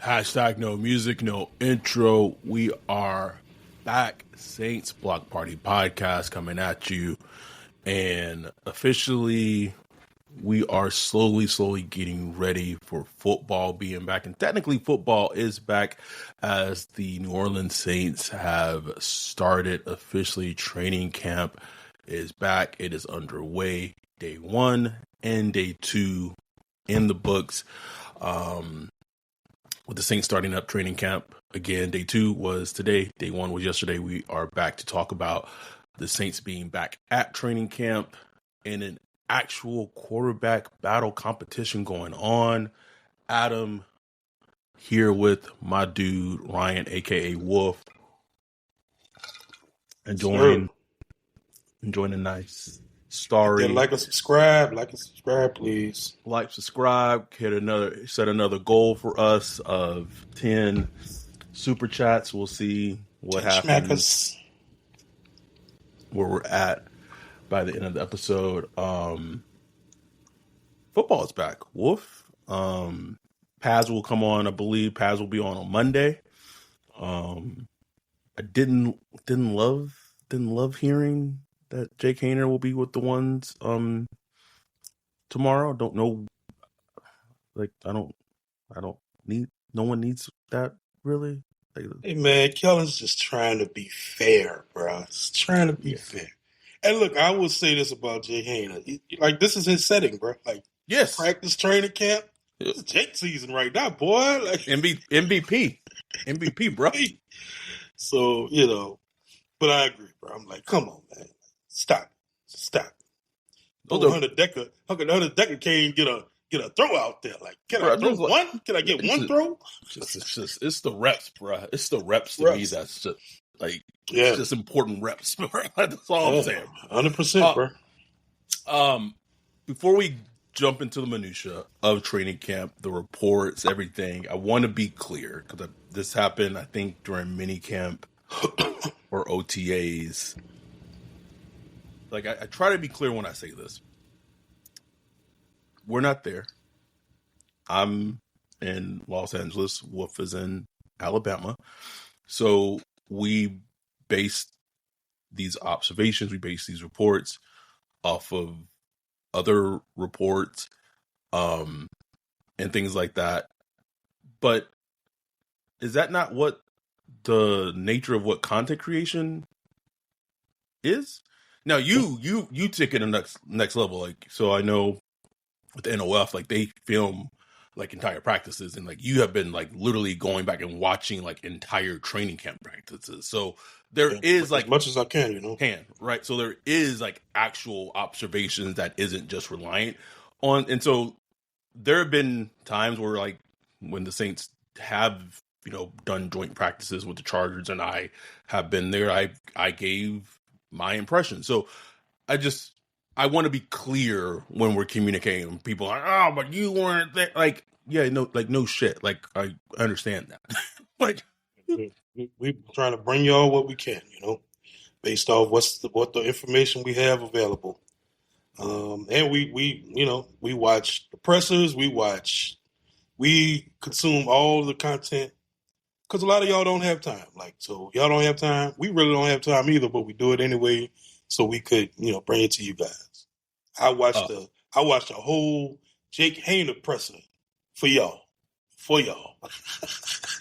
Hashtag no music, no intro. We are back. Saints Block Party Podcast coming at you. And officially, we are slowly getting ready for football being back. And technically, football is back as the New Orleans Saints have started officially. Training camp is back. It is underway. Day 1 and day 2 in the books. With the Saints starting up training camp again, day 2 was today. Day 1 was yesterday. We are back to talk about the Saints being back at training camp and an actual quarterback battle competition going on. Adam here with my dude Ryan, aka Wolf, enjoying a nice starry. Like and subscribe, please. Like, subscribe, set another goal for us of 10 super chats. We'll see what happens, where we're at by the end of the episode. Football is back. Wolf. Paz will come on. I believe Paz will be on Monday. I didn't love hearing that Jake Hayner will be with the ones tomorrow. Don't know. Like, no one needs that, really. Like, hey man, Kellen's just trying to be fair, bro. He's trying to be fair. And look, I will say this about Jake Hayner. Like, this is his setting, bro. Like, yes, practice training camp. This is Jake season right now, boy. Like, MVP, bro. So, but I agree, bro. I'm like, come on, man. Stop. Hunter Decker can't even get a throw out there. Like, can I throw one? Can I get one throw? It's the reps, bro. It's the reps to me. That's just like, it's just important reps. That's all I'm saying. 100%, bro. Before we jump into the minutia of training camp, the reports, everything, I want to be clear because this happened, I think, during mini camp or OTAs. Like, I try to be clear when I say this. We're not there. I'm in Los Angeles. Wolf is in Alabama. So we based these observations, we based these reports off of other reports and things like that. But is that not what the nature of what content creation is? Now you take it to the next level. Like, so I know with the NOF, like, they film like entire practices, and like you have been like literally going back and watching like entire training camp practices. So there is like as much as I can, right. So there is like actual observations that isn't just reliant on. And so there have been times where, like, when the Saints have done joint practices with the Chargers, and I have been there, I gave my impression. So I want to be clear when we're communicating. People are like, oh, but you weren't there. Like, yeah, no shit. Like, I understand that. Like, we trying to bring y'all what we can, based off what the information we have available. And we watch the pressers. We consume all the content because a lot of y'all don't have time. Like, so y'all don't have time. We really don't have time either, but we do it anyway so we could, bring it to you guys. I watched the whole Jake Hayner presser for y'all.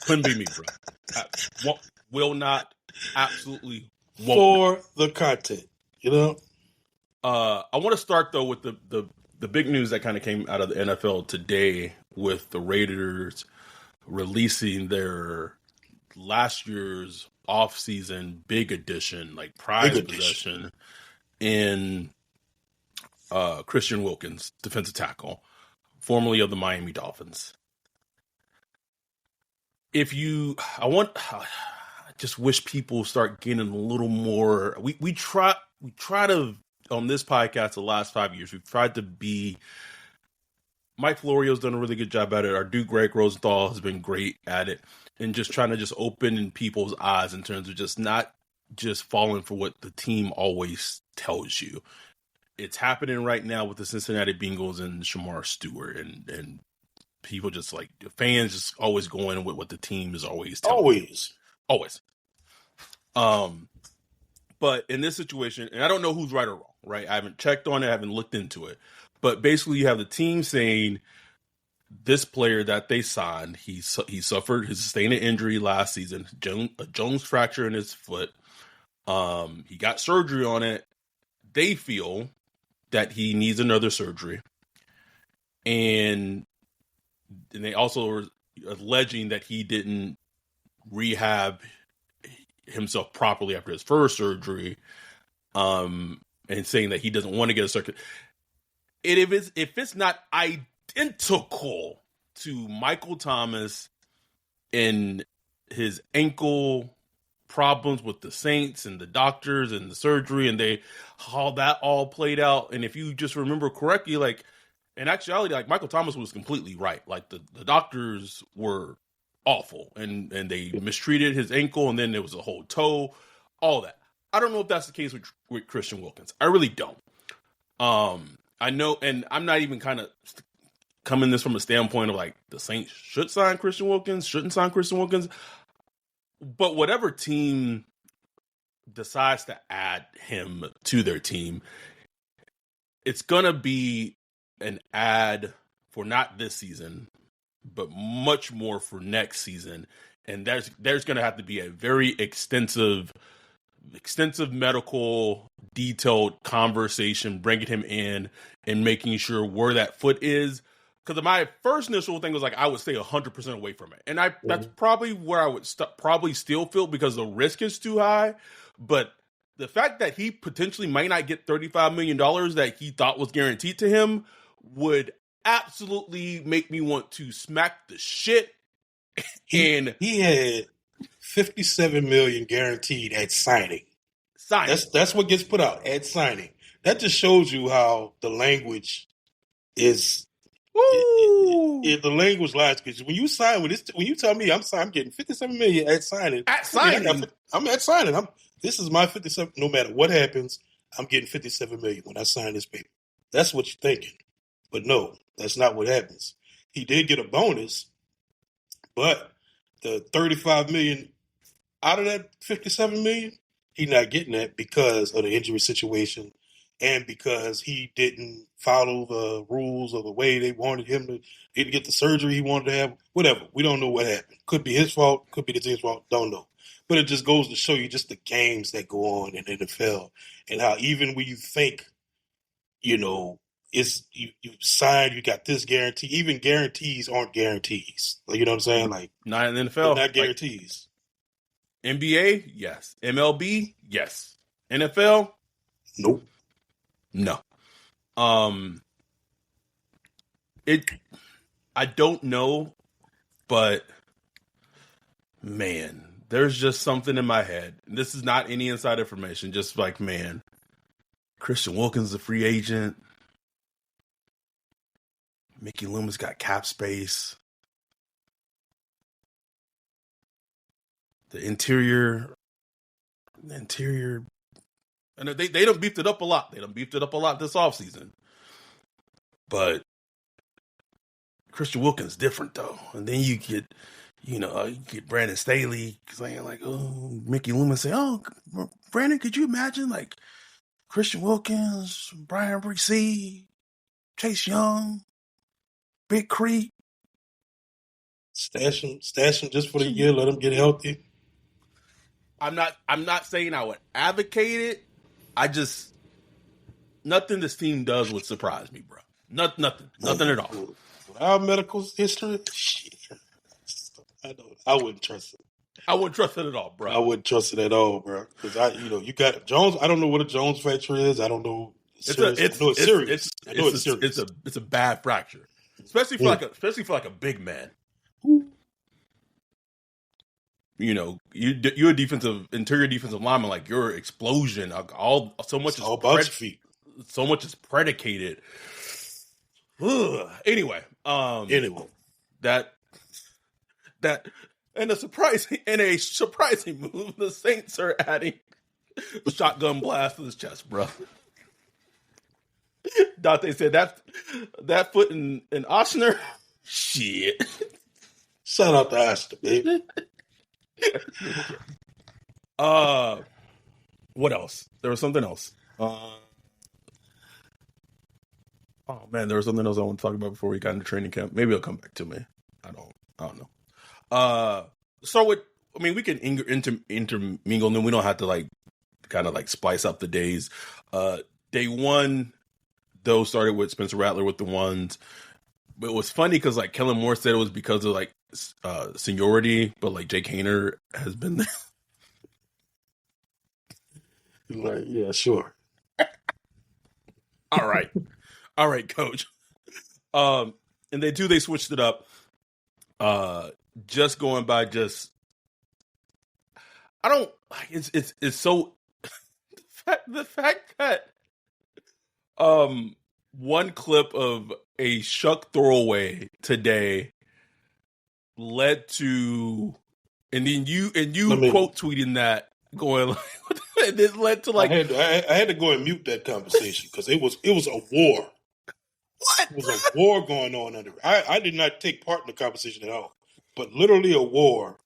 Couldn't be me, bro. Will not, absolutely won't. For the content, I want to start though with the big news that kind of came out of the NFL today, with the Raiders releasing their last year's off-season big edition, like prize possession in Christian Wilkins, defensive tackle, formerly of the Miami Dolphins. I just wish people start getting a little more. We try to, on this podcast, the last 5 years, we've tried to be. Mike Florio's done a really good job at it. Our dude Greg Rosenthal has been great at it, and just trying to just open people's eyes in terms of just not just falling for what the team always tells you. It's happening right now with the Cincinnati Bengals and Shamar Stewart, and people just like the fans just always going with what the team is always telling them. Always. But in this situation, and I don't know who's right or wrong, right? I haven't checked on it, I haven't looked into it. But basically, you have the team saying this player that they signed, he sustained an injury last season, a Jones fracture in his foot. He got surgery on it. They feel that he needs another surgery. And they also are alleging that he didn't rehab himself properly after his first surgery, and saying that he doesn't want to get a circuit. If it's not identical to Michael Thomas and his ankle problems with the Saints and the doctors and the surgery and how that all played out, and if you just remember correctly, like in actuality, like Michael Thomas was completely right. Like the doctors were awful and they mistreated his ankle, and then there was a whole toe, all that. I don't know if that's the case with Christian Wilkins. I really don't. I know, and I'm not even kind of coming this from a standpoint of like the Saints should sign Christian Wilkins, shouldn't sign Christian Wilkins. But whatever team decides to add him to their team, it's going to be an ad for not this season, but much more for next season. And there's going to have to be a very extensive medical, detailed conversation, bringing him in and making sure where that foot is. Because my first initial thing was like, I would stay 100% away from it. And that's probably where I would probably still feel, because the risk is too high. But the fact that he potentially might not get $35 million that he thought was guaranteed to him would absolutely make me want to smack the shit. He had $57 million guaranteed at signing. That's what gets put out at signing. That just shows you how the language is. The language lies, because when you sign with this, when you tell me I'm getting $57 million at signing. I'm at signing. This is my 57. No matter what happens, I'm getting $57 million when I sign this paper. That's what you're thinking, but no, that's not what happens. He did get a bonus, but the $35 million out of that $57 million, he's not getting that because of the injury situation. And because he didn't follow the rules or the way they wanted him to, he didn't get the surgery he wanted to have, whatever. We don't know what happened. Could be his fault, could be the team's fault, don't know. But it just goes to show you just the games that go on in the NFL and how even when you think, it's you signed, you got this guarantee, even guarantees aren't guarantees. Like, you know what I'm saying? Like, not in the NFL. Not guarantees. Like, NBA, yes. MLB, yes. NFL, nope. No. I don't know, but man, there's just something in my head. This is not any inside information, just like, man, Christian Wilkins is a free agent. Mickey Loomis got cap space. The interior, and they done beefed it up a lot. They done beefed it up a lot this offseason. But Christian Wilkins different though. And then you get, you get Brandon Staley saying like, oh, Mickey Loomis saying, oh, Brandon, could you imagine like Christian Wilkins, Brian Bresee, Chase Young, Big Creek? Stash him just for the year. Let him get healthy. I'm not saying I would advocate it. Nothing this team does would surprise me, bro. Nothing at all. With our medical history, I wouldn't trust it. I wouldn't trust it at all, bro. I wouldn't trust it at all, bro. Because you got Jones. I don't know what a Jones fracture is. I don't know. It's serious. It's a bad fracture, especially for like a big man. You're a interior defensive lineman. Like your explosion, so much is predicated. Anyway, that and a surprising move. The Saints are adding a shotgun blast to his chest, bro. Dante said that foot in Ochsner. Shit. Shout out to Asta, baby. What else? There was something else. Oh man, there was something else I want to talk about before we got into training camp. Maybe it'll come back to me. I don't know. Start with. I mean, we can intermingle, and then we don't have to like kind of like splice up the days. Day one, those started with Spencer Rattler with the ones. But it was funny because like Kellen Moore said it was because of like seniority, but like Jake Hayner has been there. Like, yeah, sure. All right, coach. And they switched it up. Just going by I don't like it's so the fact that one clip of a shuck throwaway today led to and you quote tweeting that going like it led to like I had to go and mute that conversation because it was a war. What? It was a war going on under it. I did not take part in the conversation at all, but literally a war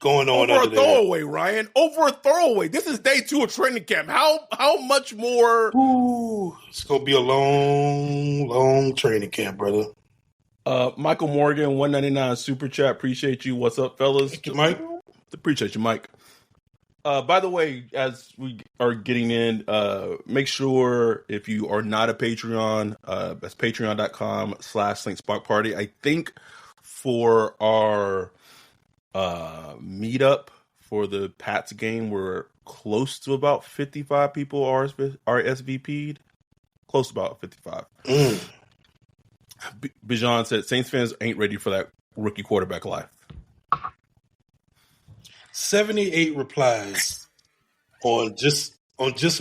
going on over under a throwaway, Ryan. Over a throwaway. This is day 2 of training camp. How much more? Ooh, it's gonna be a long training camp, brother. Michael Morgan, 199 super chat. Appreciate you. What's up, fellas? Thank you, Mike. Appreciate you, Mike. By the way, as we are getting in, make sure if you are not a Patreon, that's patreon.com/SaintsBlockParty. I think for our meetup for the Pats game, we're close to about 55 people RSVP'd. Close to about 55. Bijan said Saints fans ain't ready for that rookie quarterback life. 78 replies on just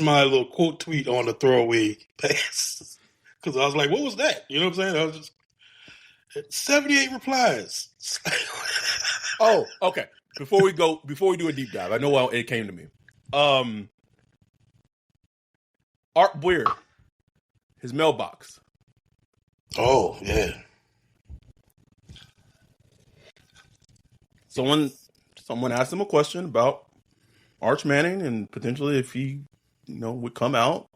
my little quote tweet on the throwaway pass. Because I was like, what was that? You know what I'm saying? I was just 78 replies. Oh, okay. Before we do a deep dive, I know how it came to me. Art Weird, his mailbox. Oh, yeah. Someone asked him a question about Arch Manning and potentially if he, would come out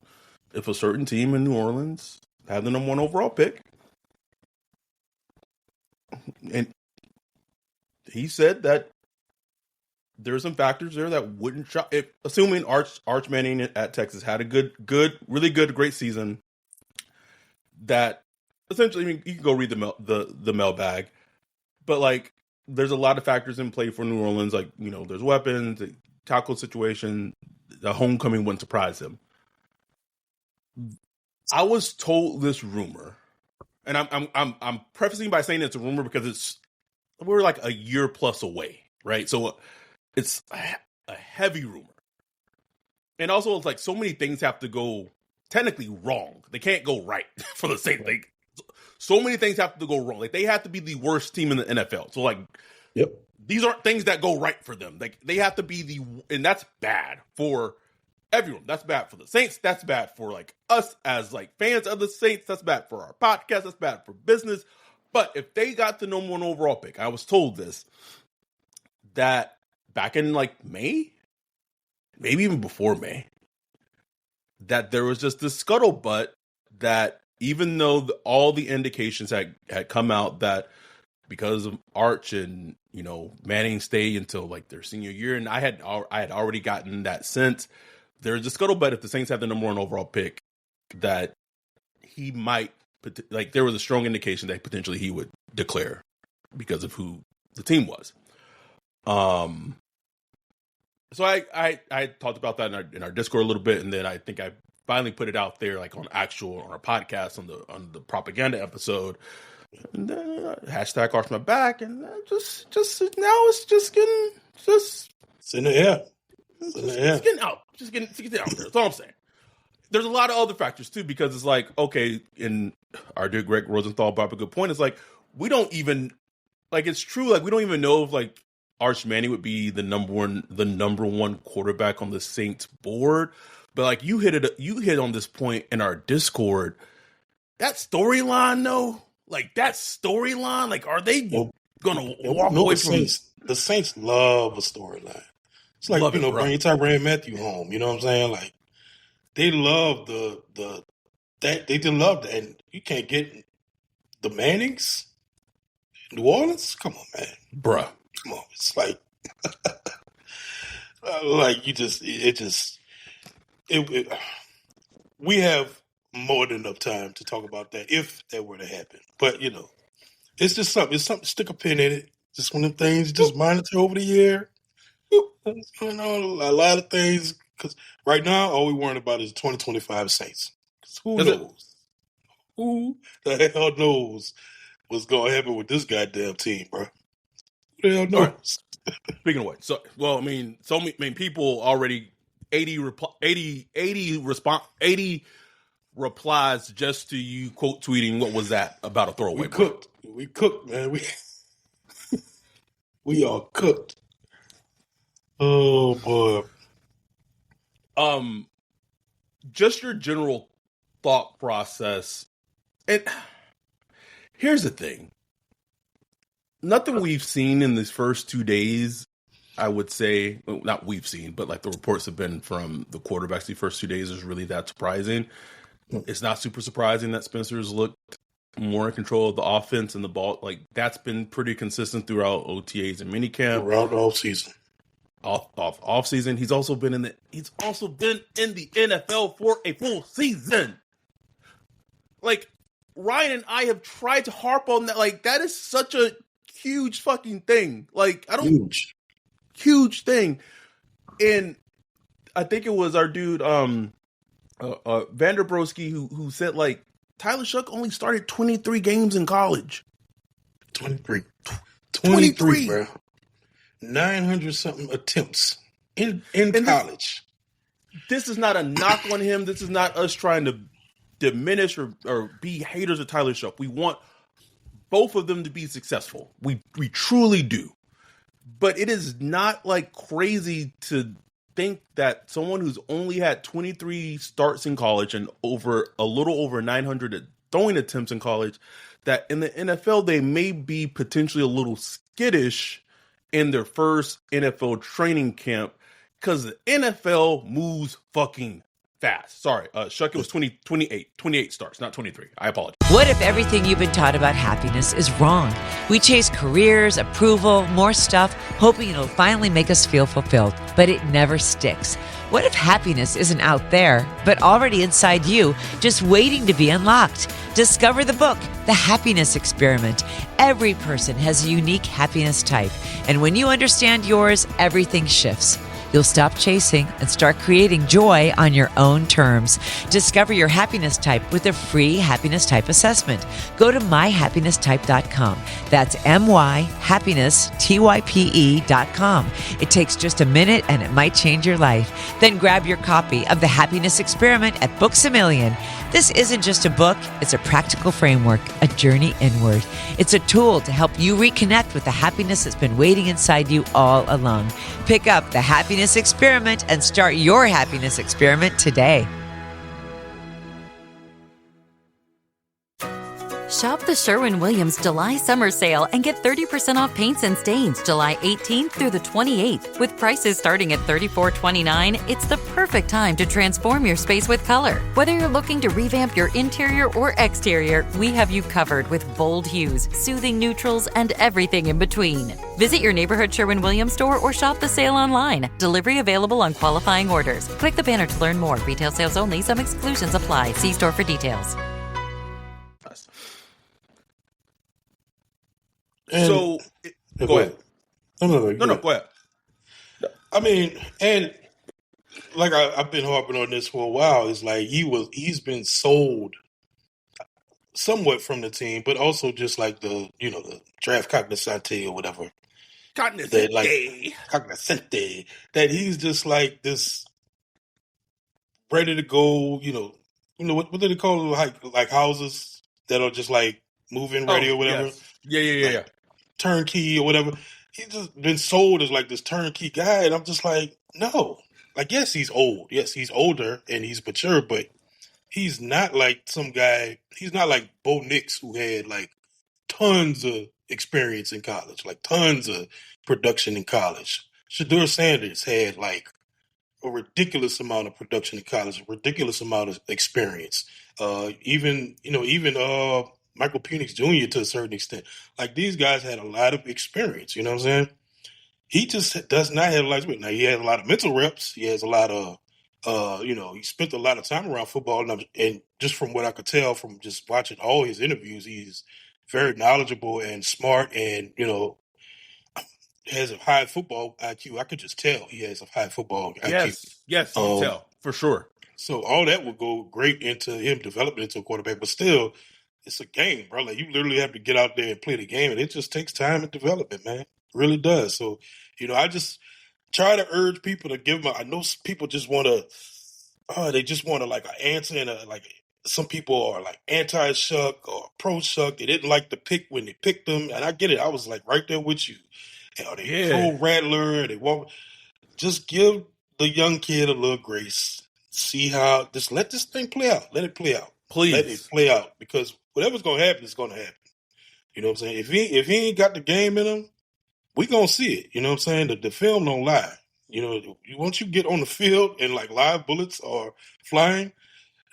if a certain team in New Orleans had the number 1 overall pick. And he said that there are some factors there that wouldn't shock. Assuming Arch Manning at Texas had a really good, great season, that essentially, I mean, you can go read the mailbag, but like, there's a lot of factors in play for New Orleans. Like, there's weapons, the tackle situation, the homecoming wouldn't surprise him. I was told this rumor, and I'm prefacing by saying it's a rumor because we're like a year plus away, right? So it's a heavy rumor. And also it's like so many things have to go technically wrong. They can't go right for the same thing. So many things have to go wrong. Like they have to be the worst team in the NFL. So like, yep, these aren't things that go right for them. Like they have to be and that's bad for everyone. That's bad for the Saints. That's bad for like us as like fans of the Saints. That's bad for our podcast. That's bad for business. But if they got the number 1 overall pick, I was told this, that back in like May, maybe even before May, that there was just this scuttlebutt that even though all the indications had come out that because of Arch and, Manning stay until like their senior year, and I had already gotten that sense, there's a scuttlebutt if the Saints have the number 1 overall pick that he might, like there was a strong indication that potentially he would declare because of who the team was. So I talked about that in our Discord a little bit, and then I think I finally put it out there like on our podcast on the propaganda episode. And then hashtag Arch my back, and just now it's just getting it's in the air. It's getting out. Just getting out there. That's all I'm saying. There's a lot of other factors too, because it's like, okay, in our dear Greg Rosenthal brought up a good point. It's like we don't even like it's true, like we don't even know if like Arch Manning would be the number one quarterback on the Saints board. But like you hit on this point in our Discord. That storyline though, Like that storyline, like are they gonna And walk we know away the from? Saints. The Saints love a storyline. It's like, Love you it, know, bro. bring Tyrann Mathieu home. You know what I'm saying? Like they love that they did love that. And you can't get the Mannings, New Orleans. Come on, man. Bruh. Come on. It's like you just it we have more than enough time to talk about that if that were to happen. But you know, it's just something. It's something. Stick a pin in it. Just one of them things. You just monitor over the year. You know, a lot of things. Because right now, all we worrying about is 2025 Saints. 'Cause who Is it? knows? Who the hell knows what's going to happen with this goddamn team, bro? Who the hell Okay. knows? Speaking of which, I mean, people already 80 replies just to you quote tweeting what was that about a throwaway. We cooked, man. We are cooked. Oh boy. Just your general thought process. And here's the thing. Nothing we've seen in these first 2 days, I would say, well, not we've seen, but like the reports have been from the quarterbacks the first 2 days is really that surprising. It's not super surprising that Spencer's looked more in control of the offense and the ball. Like that's been pretty consistent throughout OTAs and minicamp. Throughout the off season. Off season. He's also been in the NFL for a full season. Like Ryan and I have tried to harp on that. Like that is such a huge fucking thing. Like huge thing. And I think it was our dude Vanderbroski who said like Tyler Shuck only started 23 games in college. 23, bro. 900 something attempts in college. This is not a knock on him. This is not us trying to diminish or be haters of Tyler Shuck. We want both of them to be successful. We truly do. But it is not like crazy to think that someone who's only had 23 starts in college and a little over 900 throwing attempts in college, that in the NFL they may be potentially a little skittish in their first NFL training camp because the NFL moves fucking fast. Sorry, Shuck, it was 28 starts, not 23. I apologize. What if everything you've been taught about happiness is wrong? We chase careers, approval, more stuff, hoping it'll finally make us feel fulfilled, but it never sticks. What if happiness isn't out there, but already inside you, just waiting to be unlocked? Discover the book, The Happiness Experiment. Every person has a unique happiness type, and when you understand yours, everything shifts. You'll stop chasing and start creating joy on your own terms. Discover your happiness type with a free happiness type assessment. Go to myhappinnesstype.com. That's myhappinnesstype.com. It takes just a minute and it might change your life. Then grab your copy of The Happiness Experiment at Books A Million. This isn't just a book, it's a practical framework, a journey inward. It's a tool to help you reconnect with the happiness that's been waiting inside you all along. Pick up The Happiness Experiment and start your happiness experiment today. Shop the Sherwin-Williams July Summer Sale and get 30% off paints and stains July 18th through the 28th. With prices starting at $34.29, it's the perfect time to transform your space with color. Whether you're looking to revamp your interior or exterior, we have you covered with bold hues, soothing neutrals, and everything in between. Visit your neighborhood Sherwin-Williams store or shop the sale online. Delivery available on qualifying orders. Click the banner to learn more. Retail sales only. Some exclusions apply. See store for details. So, go ahead. No, Go ahead. I mean, and like I've been harping on this for a while. It's like he's been sold somewhat from the team, but also just like the draft cognoscente or whatever. Cognoscente. That he's just like this ready to go. What do they call it? Like houses that are just like move-in ready or whatever. Yes. Yeah. Turnkey or whatever. He's just been sold as like this turnkey guy, and I'm just like, no. Like, yes, he's old. Yes, he's older and he's mature, but he's not like some guy. He's not like Bo Nix, who had like tons of experience in college, like tons of production in college. Shedeur Sanders had like a ridiculous amount of production in college, a ridiculous amount of experience. Even Michael Penix Jr. to a certain extent. Like these guys had a lot of experience. You know what I'm saying? He just does not have a lot of experience. Now he has a lot of mental reps. He has a lot of, he spent a lot of time around football, and just from what I could tell from just watching all his interviews, he's very knowledgeable and smart, and has a high football IQ. I could just tell he has a high football IQ. Yes, you can tell for sure. So all that would go great into him developing into a quarterback, but still, it's a game, bro. Like you literally have to get out there and play the game, and it just takes time and development, man. It really does. So, I just try to urge people to give them. I know people just want to. They just want to like an answer, and some people are like anti-Shuck or pro-Shuck. They didn't like the pick when they picked them, and I get it. I was like right there with you. They pro-Rattler. They want just give the young kid a little grace. See how just let this thing play out. Let it play out. Please let it play out, because whatever's gonna happen is gonna happen. You know what I'm saying? If he ain't got the game in him, we gonna see it. You know what I'm saying? The film don't lie. Once you get on the field and like live bullets are flying,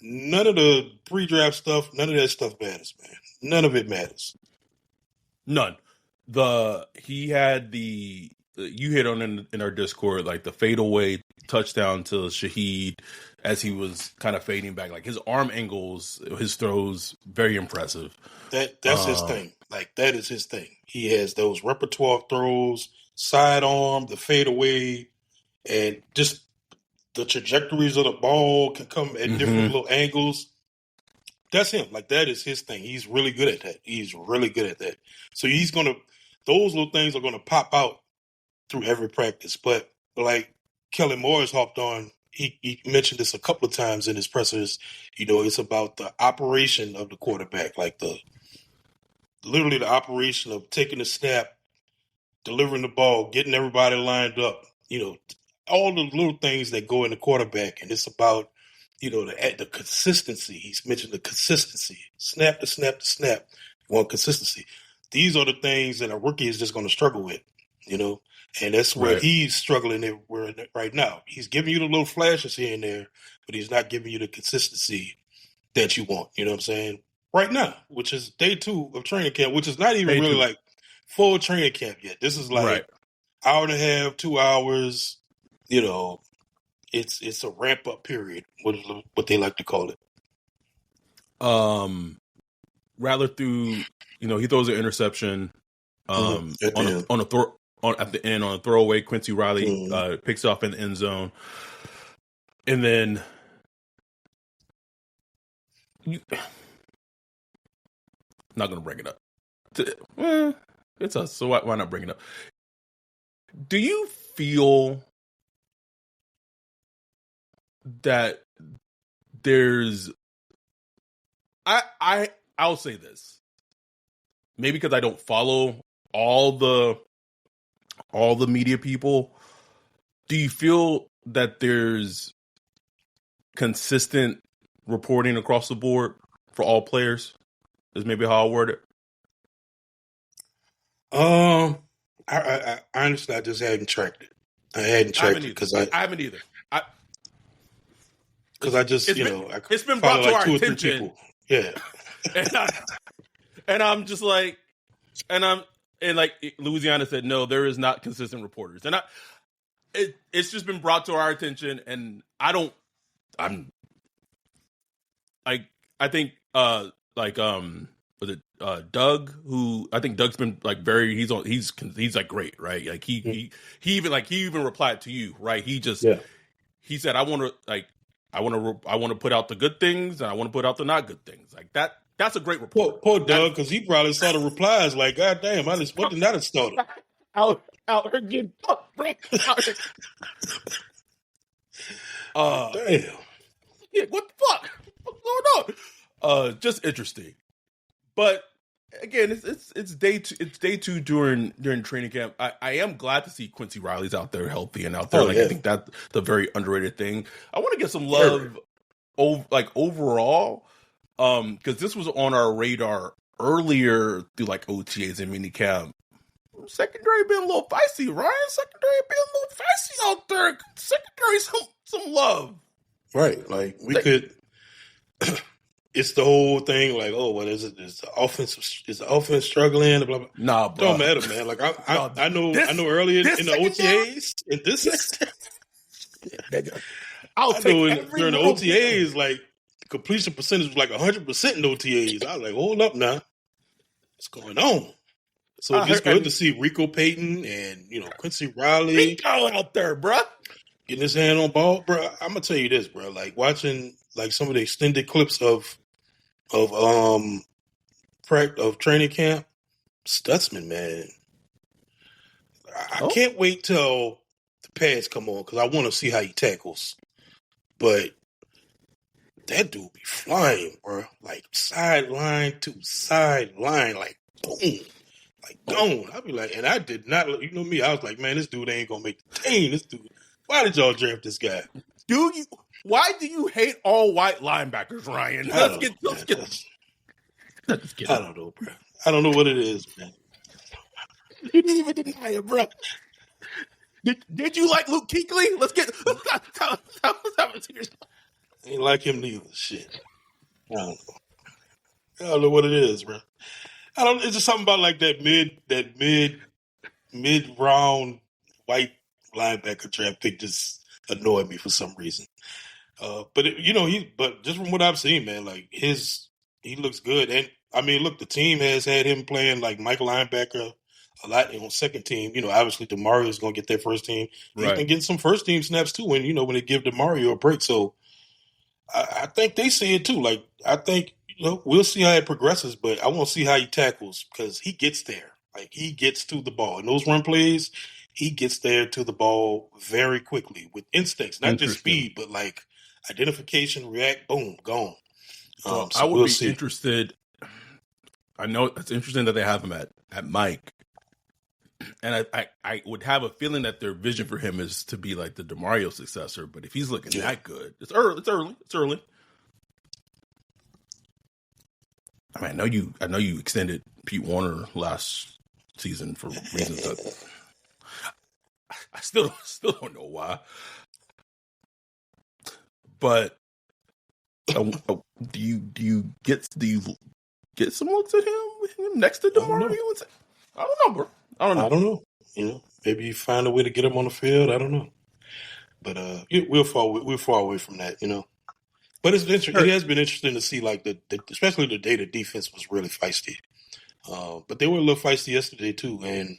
none of the pre-draft stuff, none of that stuff matters, man. None of it matters. None. He had you hit on in our Discord, like the fadeaway touchdown to Shaheed as he was kind of fading back. Like his arm angles, his throws, very impressive. That's his thing. Like that is his thing. He has those repertoire throws, sidearm, the fadeaway, and just the trajectories of the ball can come at different little angles. That's him. Like that is his thing. He's really good at that. He's really good at that. So those little things are gonna pop out through every practice. But like Kellen Morris hopped on, he mentioned this a couple of times in his pressers. It's about the operation of the quarterback, like literally the operation of taking the snap, delivering the ball, getting everybody lined up. All the little things that go in the quarterback, and it's about the consistency. He's mentioned the consistency, snap to snap to snap. You want consistency. These are the things that a rookie is just going to struggle with. And that's where he's struggling right now. He's giving you the little flashes here and there, but he's not giving you the consistency that you want. You know what I'm saying? Right now, which is day 2 of training camp, which is not even really like full training camp yet. This is like hour and a half, 2 hours. It's a ramp up period, what they like to call it. Rattler threw, he throws an interception at the end on a throwaway. Quincy Riley picks off in the end zone, and then not going to bring it up. It's us, so why not bring it up? Do you feel that there's I'll say this, maybe because I don't follow all the media people, do you feel that there's consistent reporting across the board for all players? Is maybe how I'll word it. I honestly, I just hadn't tracked it. I hadn't tracked it because I haven't either. Because I just, it's been brought to our attention. Yeah. and I'm just like, and like Louisiana said, no, there is not consistent reporters. And it's just been brought to our attention, and I think was it Doug, who I think Doug's been like he's like great, right? Like he even replied to you, right? He said, I want to put out the good things, and I want to put out the not good things. Like that. That's a great report. Poor Doug, because he probably saw the replies like, God damn, what did that have started? Out here getting fucked, bro. Damn. Yeah, what the fuck? What's going on? Just interesting. But again, it's day two. It's day 2 during training camp. I am glad to see Quincy Riley's out there healthy and out there. I think that's the very underrated thing. I want to get some love overall, because this was on our radar earlier through like OTAs and minicamp. Secondary been a little feisty, Ryan. Secondary been a little feisty out there. Secondary some love. Right. Like we could it's the whole thing, like, oh, what is it? Is the offense struggling? Blah, blah. Nah, bro. Don't matter, man. Like I know earlier in the OTAs, and this during the OTAs, like completion percentage was like 100% in OTAs. I was like, hold up now. What's going on? So it's good to see Rico Payton and Quincy Riley Rico out there, bro, getting his hand on ball, bro. I'm gonna tell you this, bro. Like watching like some of the extended clips of training camp, Stutzman, man. I can't wait till the pads come on because I want to see how he tackles. But that dude be flying, bro. Like sideline to sideline, like boom. Like, gone. I'd be like, and I did not, me, I was like, man, this dude ain't going to make the team. This dude, why did y'all draft this guy? Why do you hate all white linebackers, Ryan? Let's get I don't know, bro. I don't know what it is, man. You didn't even deny it, bro. Did you like Luke Kuechly? Tell us yourself. Ain't like him neither. Shit. I don't know what it is, bro. It's just something about like that mid round white linebacker draft pick just annoyed me for some reason. But just from what I've seen, man, like he looks good. And I mean, look, the team has had him playing like Michael linebacker a lot on second team. Obviously DeMario is going to get their first team. He's been getting some first team snaps too. When when they give DeMario a break, so I think they see it too. Like I think. We'll see how it progresses, but I want to see how he tackles because he gets there. Like, he gets to the ball. In those run plays, he gets there to the ball very quickly with instincts, not just speed, but like identification, react, boom, gone. So I would be interested. I know it's interesting that they have him at Mike. And I would have a feeling that their vision for him is to be like the DeMario successor. But if he's looking that good, it's early. I mean, I know you extended Pete Warner last season for reasons that I still don't know why. But do you get some looks at him next to DeMario? I don't know, bro. I don't know. Maybe you find a way to get him on the field. I don't know. But we'll fall away from that. But it's interesting. It has been interesting to see, like especially the day the defense was really feisty. But they were a little feisty yesterday too. And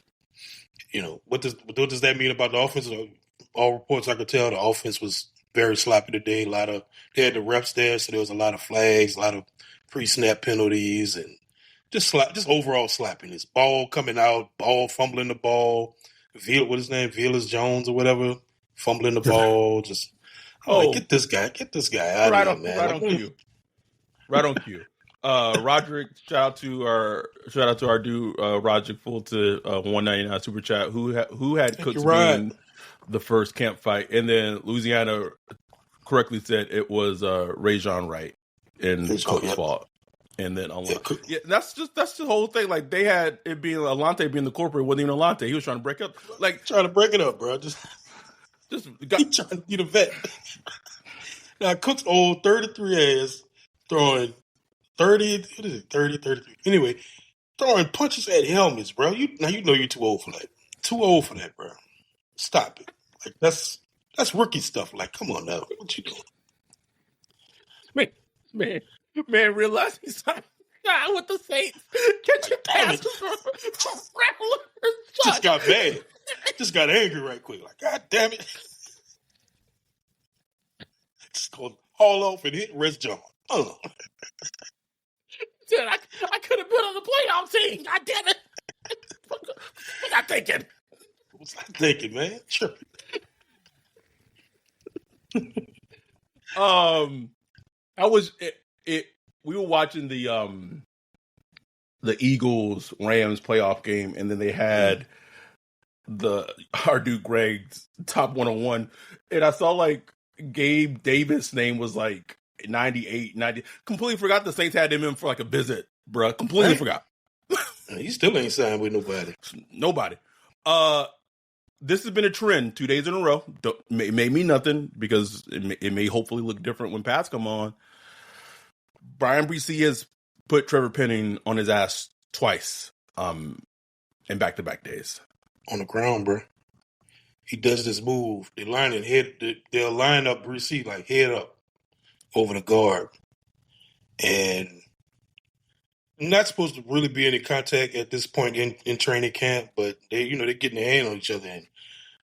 what does that mean about the offense? All reports I could tell, the offense was very sloppy today. They had the refs there, so there was a lot of flags, a lot of pre-snap penalties, and just overall sloppiness. Ball coming out, ball fumbling the ball. What his name? Vilas Jones or whatever, fumbling the ball. Just. Get this guy out of here, man. Right on cue. Roderick, shout out to our dude Roderick Full to 199 super chat who had Cooks being the first camp fight, and then Louisiana correctly said it was Rajon Wright and Cook's fault. And then that's the whole thing. Like they had it being Alante being the corporate, wasn't even Alante. He was trying to break up, bro. He's trying to be the vet. Now, Cook's old 33 ass throwing 30, 33. Anyway, throwing punches at helmets, bro. You know you're too old for that. Too old for that, bro. Stop it. Like, that's rookie stuff. Like, come on now. What you doing? Man, realize he's not with the Saints. Get your pass from Just got mad. Just got angry right quick. Like, God damn it. Just going to haul off and hit Rest John. Dude, I could have been on the playoff team. God damn it. What was I thinking? What was I thinking, man? Sure. We were watching the Eagles Rams playoff game, and then they had our dude Greg's top 101, and I saw like Gabe Davis' name was like 98, 90. Completely forgot the Saints had him in for like a visit, bruh. Completely forgot. He still ain't signed with nobody. Nobody. This has been a trend 2 days in a row. It made me nothing because it may hopefully look different when Pats come on. Brian Bresee has put Trevor Penning on his ass twice in back-to-back days. On the ground, bro. He does this move. They'll line up Bresee like head up over the guard. And not supposed to really be any contact at this point in training camp, but they're getting their hand on each other. And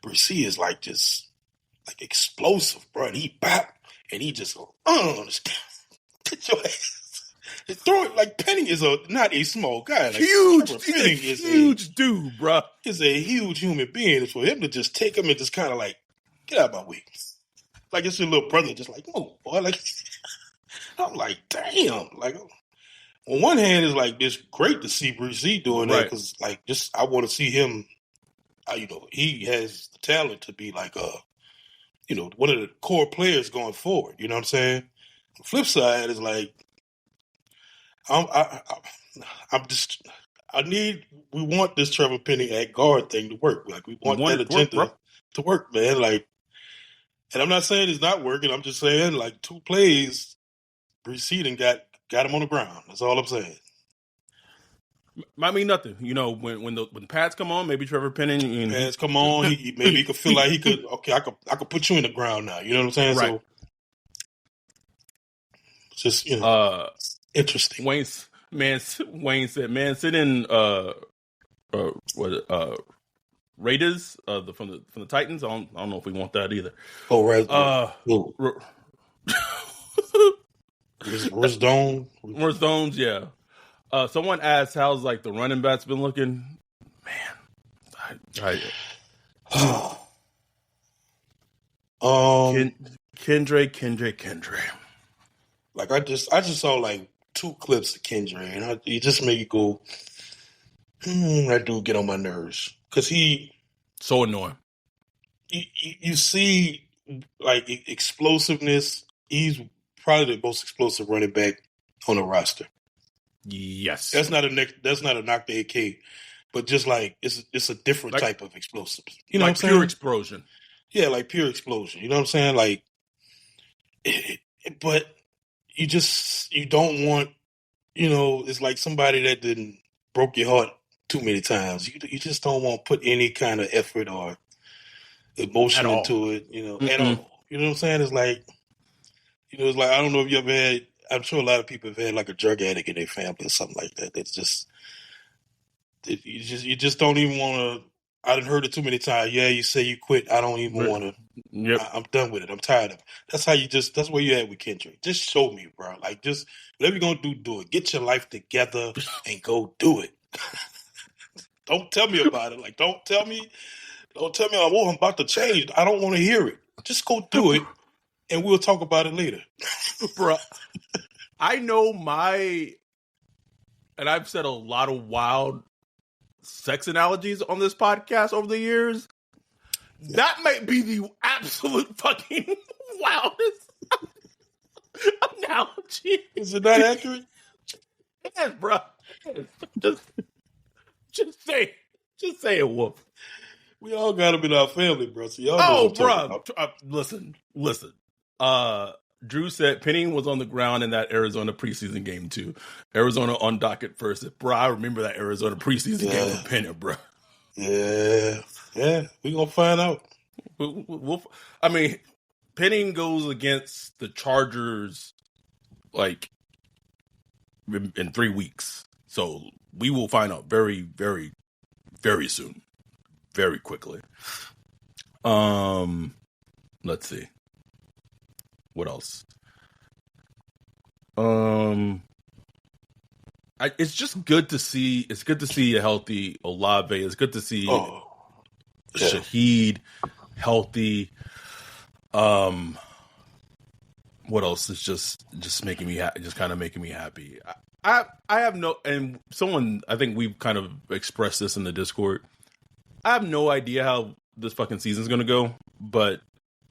Bresee is like just like explosive, bro. And he bop and he just go, get your ass. Throw it like Penning is not a small guy. Like, huge. He's a huge dude, bro. He's a huge human being. For him to just take him and just kind of like, get out of my way. Like it's your little brother, just like, oh boy, like I'm like, damn. Like on one hand, it's like it's great to see Bresee doing that because like just I want to see him. He has the talent to be like one of the core players going forward. You know what I'm saying? The flip side is like we want this Trevor Penning at guard thing to work. Like we want that agenda to work, man. Like, and I'm not saying it's not working. I'm just saying like 2 plays, Bresee got him on the ground. That's all I'm saying. Might mean nothing. When Pats come on, maybe Trevor Penning. Pats come on, maybe he could feel like he could. Okay, I could put you in the ground now. You know what I'm saying? Right. So just interesting. Wayne said, "Man, sit in Raiders from the Titans. I don't know if we want that either." Oh, right. Where's Stones? Yeah. Someone asked, "How's like the running backs been looking?" Man, Kendra. Like I just saw like 2 clips of Kendra, and it just made you go, that dude get on my nerves because he so annoying. You see, like explosiveness. He's probably the most explosive running back on the roster. Yes, that's not a knock to AK, but just like it's a different type of explosives. You know like what I'm saying? Pure explosion. Yeah, like pure explosion. You know what I'm saying? Like, but you don't want, it's like somebody that didn't broke your heart too many times. You just don't want to put any kind of effort or emotion into it, at all. You know what I'm saying? It's like, it's like, I don't know if you ever had, I'm sure a lot of people have had like a drug addict in their family or something like that. That's just, you just don't even want to. I done heard it too many times. Yeah, you say you quit. I don't even want to. Yep. I'm done with it. I'm tired of it. That's where you at with Kendrick. Just show me, bro. Like, just whatever you're going to do it. Get your life together and go do it. Don't tell me about it. Like, don't tell me, I'm about to change. I don't want to hear it. Just go do it and we'll talk about it later. Bro, I know and I've said a lot of wild sex analogies on this podcast over the years. That might be the absolute fucking wildest analogy. Is it not accurate? Yes, bro. Just say it, Wolf. We all got them in our family, bro. So y'all know what I'm talking about. Listen. Drew said Penning was on the ground in that Arizona preseason game too. Arizona on docket first. Bro, I remember that Arizona preseason game for Penning, bro. Yeah. We gonna find out. Penning goes against the Chargers like in 3 weeks, so we will find out very, very, very soon, very quickly. Let's see. What else? It's just good to see. It's good to see a healthy Olave. It's good to see Shaheed healthy. What else is just making me just kind of making me happy. I have no, and someone, I think we've kind of expressed this in the Discord. I have no idea how this fucking season's gonna go, but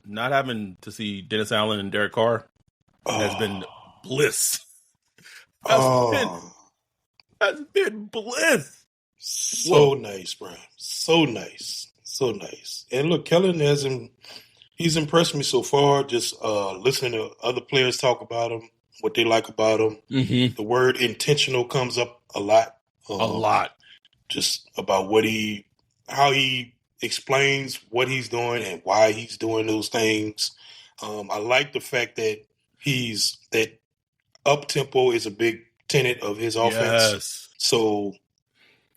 not having to see Dennis Allen and Derek Carr has been bliss. Oh, Has been bliss. so nice, bro. So nice. So nice. And look, Kellen he's impressed me so far, just listening to other players talk about him, what they like about him. Mm-hmm. The word intentional comes up a lot. A lot. Just about how he explains what he's doing and why he's doing those things. I like the fact that that up tempo is a big tenet of his offense. Yes. So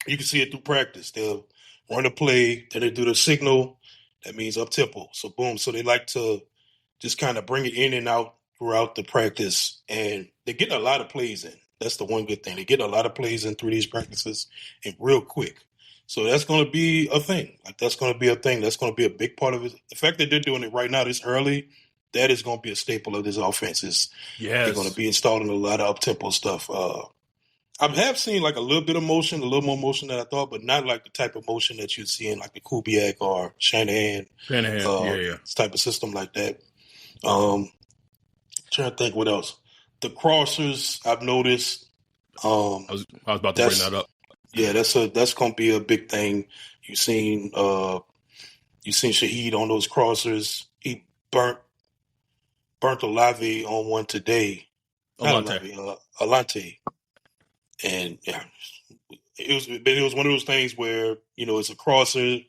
you can see it through practice. They'll run a play, then they do the signal. That means up tempo. So boom. So they like to just kind of bring it in and out throughout the practice, and they're getting a lot of plays in. That's the one good thing. They're getting a lot of plays in through these practices and real quick. So that's going to be a thing. That's going to be a thing. That's going to be a big part of it. The fact that they're doing it right now this early, that is going to be a staple of this offense. They're going to be installing a lot of up-tempo stuff. I have seen like a little bit of motion, a little more motion than I thought, but not like the type of motion that you'd see in like the Kubiak or Shanahan. This type of system like that. Trying to think what else. The crossers, I've noticed. I was about to bring that up. Yeah, that's going to be a big thing. You've seen Shaheed on those crossers. He burnt Olave on one today. Alante. And yeah, it was one of those things where, it's a crosser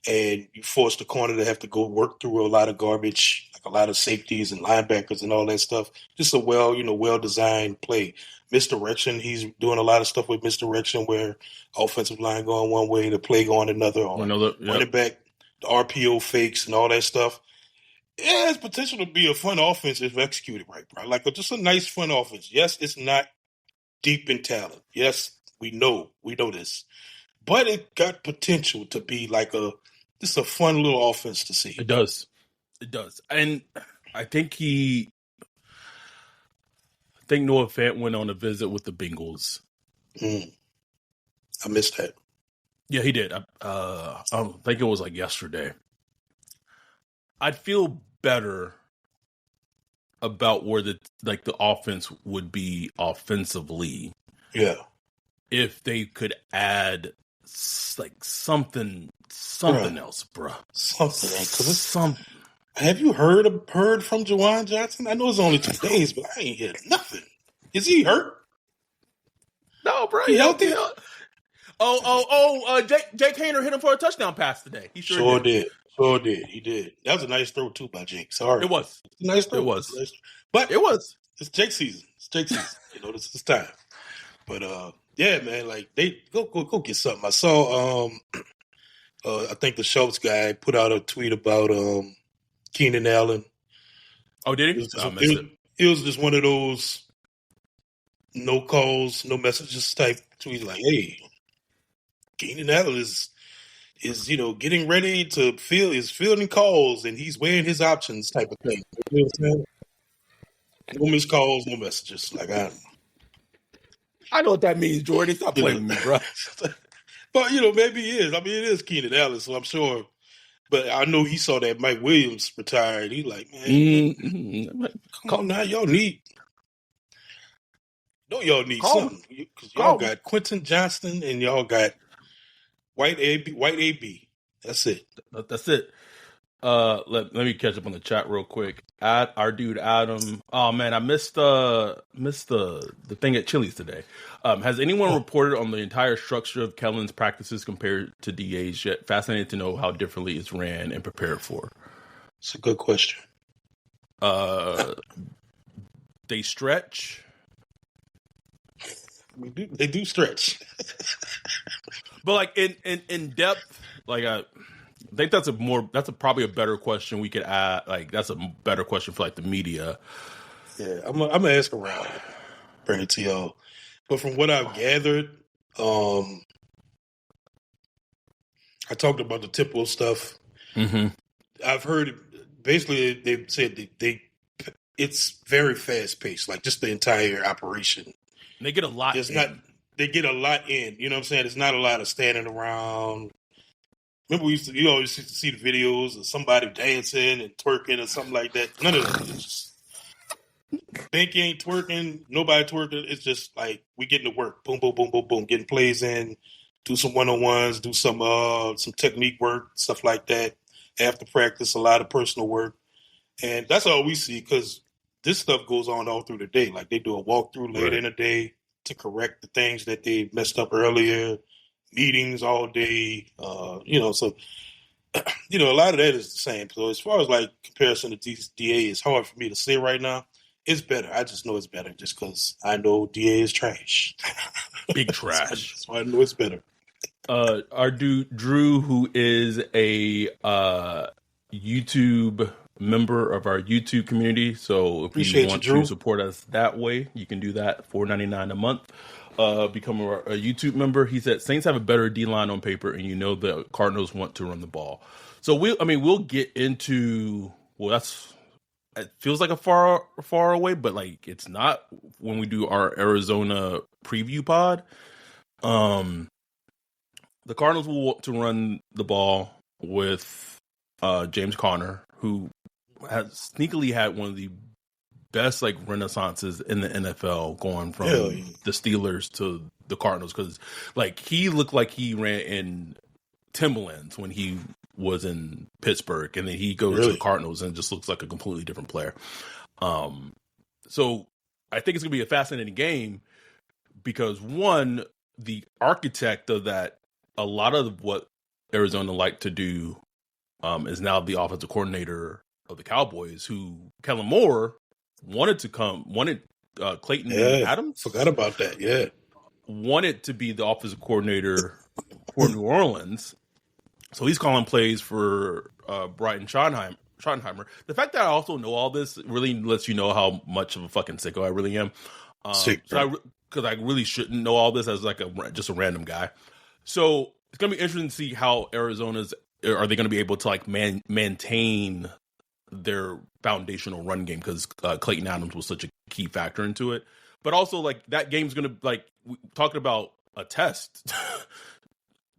and you force the corner to have to go work through a lot of garbage, like a lot of safeties and linebackers and all that stuff. Just a well-designed play. Misdirection, he's doing a lot of stuff with misdirection where offensive line going one way, the play going another, or running back, the RPO fakes and all that stuff. It has potential to be a fun offense if executed right, bro. Like just a nice fun offense. Yes, it's not deep in talent. Yes, we know this. But it got potential to be like just a fun little offense to see. It does. And I think Noah Fant went on a visit with the Bengals. I missed that. Yeah, he did. I think it was like yesterday. I'd feel better about where the offense would be offensively. Yeah. If they could add like something else, bro. Something. Have you heard from Juwan Johnson? I know it's only 2 days, but I ain't heard nothing. Is he hurt? No, bro. He healthy? Jake Haener hit him for a touchdown pass today. He sure did. He did. That was a nice throw too by Jake. Sorry. It was. A nice throw. It was. But it was. It's Jake season. This is time. But yeah, man, like they go get something. I saw I think the Schultz guy put out a tweet about Keenan Allen. Oh, did he? It was just one of those no calls, no messages type tweets. Like, hey, Keenan Allen is getting ready to fielding calls and he's weighing his options type of thing. You know what I'm saying? No missed calls, no messages. Like I know what that means, Jordan. Stop playing with me, bro. But maybe he is. I mean, it is Keenan Allen, so I'm sure. But I know he saw that Mike Williams retired. He's like, man, come on now, y'all need something because y'all got Quentin Johnston and y'all got White AB. That's it. Let me catch up on the chat real quick. Our dude Adam. Oh man, I missed the thing at Chili's today. Has anyone reported on the entire structure of Kellen's practices compared to DA's yet? Fascinated to know how differently it's ran and prepared for. It's a good question. They stretch. They do stretch, but like in depth, like I think that's probably a better question we could add. Like that's a better question for like the media. Yeah, I'm gonna ask around, bring it to y'all. But from what I've gathered, I talked about the tempo stuff. Mm-hmm. I've heard basically they said it's very fast paced, like just the entire operation. They get a lot. They get a lot in. You know what I'm saying? It's not a lot of standing around. Remember, you always used to see the videos of somebody dancing and twerking or something like that. None of that. Binky ain't twerking. Nobody twerking. It's just like we getting to work. Boom, boom, boom, boom, boom. Getting plays in. Do some 1-on-1s. Do some technique work, stuff like that. After practice, a lot of personal work, and that's all we see because this stuff goes on all through the day. Like they do a walkthrough later in the day to correct the things that they messed up earlier. Meetings all day. So a lot of that is the same. So as far as like comparison to DA, it's hard for me to say right now. It's better. I just know it's better just because I know DA is trash. Big trash. That's why I know it's better. Our dude Drew, who is a YouTube member of our YouTube community. So if you want to support us that way, you can do that. $4.99 a month. Become a YouTube member. He said Saints have a better D line on paper, and the Cardinals want to run the ball. So we'll get into it feels like a far away, but like it's not when we do our Arizona preview pod. The Cardinals will want to run the ball with James Conner, who has sneakily had one of the best like renaissances in the NFL, going from the Steelers to the Cardinals, because like he looked like he ran in Timberlands when he was in Pittsburgh, and then he goes to the Cardinals and just looks like a completely different player. So I think it's gonna be a fascinating game because one, the architect of that, a lot of what Arizona liked to do is now the offensive coordinator of the Cowboys, who Kellen Moore wanted Clayton Adams. Forgot about that. Yeah. Wanted to be the offensive coordinator for New Orleans. So he's calling plays for Brian Schottenheimer. The fact that I also know all this really lets you know how much of a fucking sicko I really am. Because I really shouldn't know all this as like just a random guy. So it's going to be interesting to see how are they going to be able to like maintain their foundational run game, because Clayton Adams was such a key factor into it. But also like that game's going to, like, talking about a test.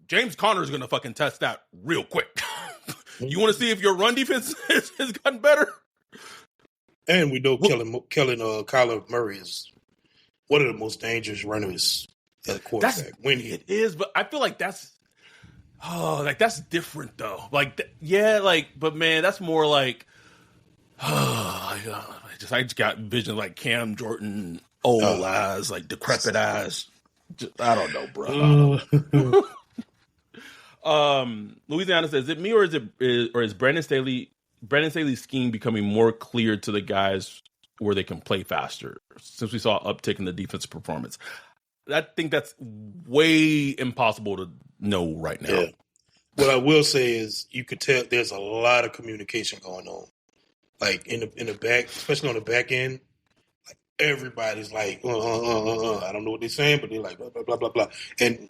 James Conner is going to fucking test that real quick. You want to see if your run defense has gotten better? And we know Kyler Murray is one of the most dangerous runners at quarterback. It is, but I feel like that's different though. But man, that's more like, I just got vision like Cam Jordan, old ass, like decrepit ass. I don't know, bro. Louisiana says, is it me or is Brandon Staley's scheme becoming more clear to the guys where they can play faster since we saw an uptick in the defensive performance? I think that's way impossible to know right now. Yeah. What I will say is you could tell there's a lot of communication going on. Like in the back, especially on the back end, like everybody's like, I don't know what they're saying, but they're like, blah, blah, blah, blah, blah. And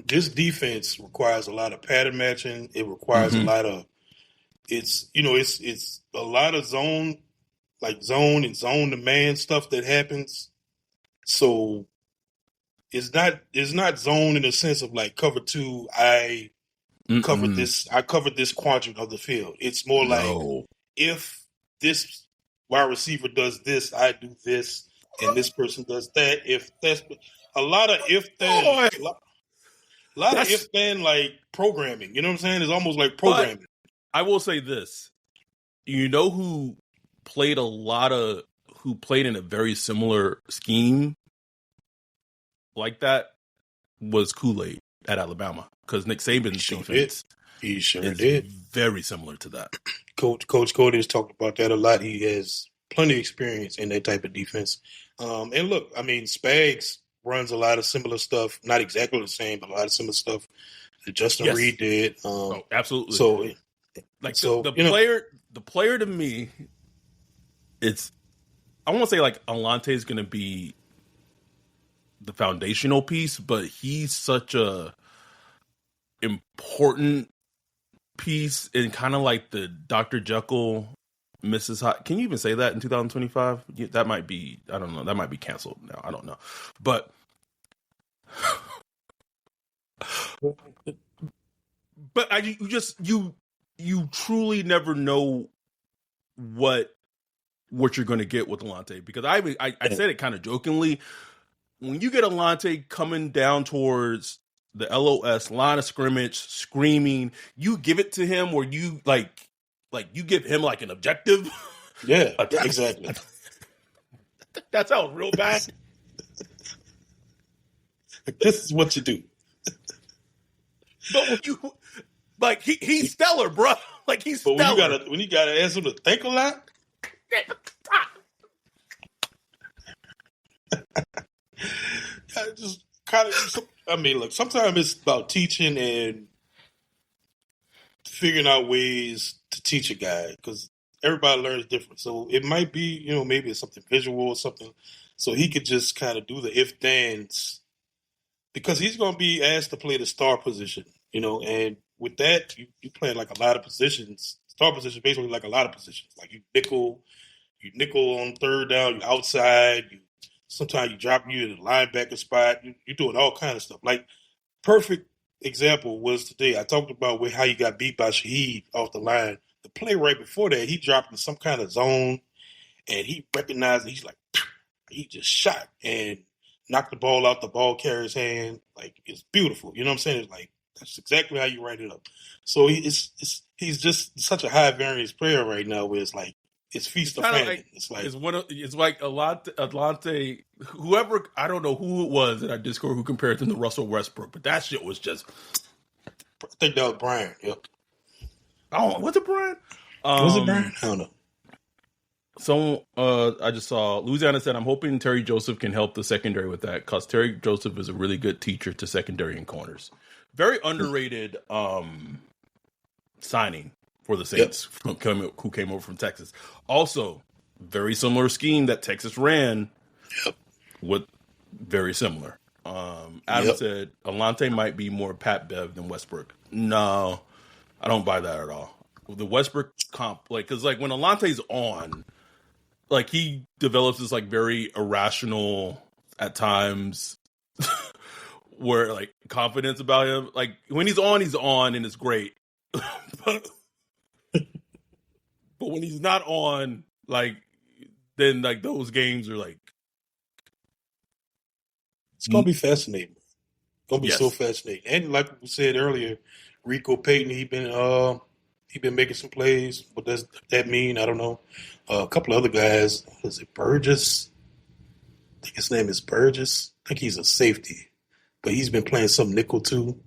this defense requires a lot of pattern matching. It requires a lot of, it's a lot of zone and zone to man stuff that happens. So it's not zone in the sense of like cover two. I covered this quadrant of the field. It's more like if this wide receiver does this, I do this, and this person does that. If that's a lot of if then, a lot of if then like programming. You know what I'm saying? It's almost like programming. But I will say this: who played in a very similar scheme like that was Kool-Aid at Alabama, because Nick Saban's defense did very similar to that. Coach Cody has talked about that a lot. He has plenty of experience in that type of defense. And look, I mean, Spags runs a lot of similar stuff, not exactly the same, but a lot of similar stuff that Justin Reed did. Absolutely. So, the player to me, I won't say like Alante is going to be the foundational piece, but he's such a important piece in kind of like the Dr. Jekyll, Mrs. Hyde. Can you even say that in 2025? That might be, I don't know. That might be canceled now. I don't know. But you truly never know what what you're going to get with Alante, because I said it kind of jokingly. When you get Alante coming down towards the LOS line of scrimmage, screaming, you give it to him, or you like you give him like an objective. Yeah, exactly. That sounds real bad. This is what you do. But when you like, he's stellar, bro. Like he's but stellar. When you gotta ask him to think a lot. I just kind of. I mean, look. Sometimes it's about teaching and figuring out ways to teach a guy, because everybody learns different. So it might be, maybe it's something visual or something, so he could just kind of do the if-thens, because he's going to be asked to play the star position, and with that, you playing like a lot of positions. Star position, basically like a lot of positions. Like you nickel on third down, you outside, sometimes you drop you in the linebacker spot. You're doing all kind of stuff. Like, perfect example was today. I talked about how you got beat by Shaheed off the line. The play right before that, he dropped in some kind of zone, and he recognized it. He's like, he just shot and knocked the ball out the ball carrier's hand. Like, it's beautiful. You know what I'm saying? It's like, that's exactly how you write it up. So he's just such a high variance player right now, where it's like, it's feast or famine. It's like Alante, whoever, I don't know who it was in our Discord who compared him to Russell Westbrook, but that shit was just. I think that was Brian. Yep. Oh, was it Brian? Was it Brian? I don't know. So I just saw Louisiana said, I'm hoping Terry Joseph can help the secondary with that, because Terry Joseph is a really good teacher to secondary and corners. Very underrated signing for the Saints, who came over from Texas. Also, very similar scheme that Texas ran. Yep. With very similar. Adam said Alante might be more Pat Bev than Westbrook. No, I don't buy that at all. The Westbrook comp, because when Alante's on, he develops this very irrational at times, where confidence about him. When he's on and it's great. But when he's not on, then those games are it's gonna be fascinating. It's gonna be so fascinating. And like we said earlier, Rico Payton, he been making some plays. What does that mean? I don't know. A couple of other guys. Was it Burgess? I think his name is Burgess. I think he's a safety, but he's been playing some nickel too.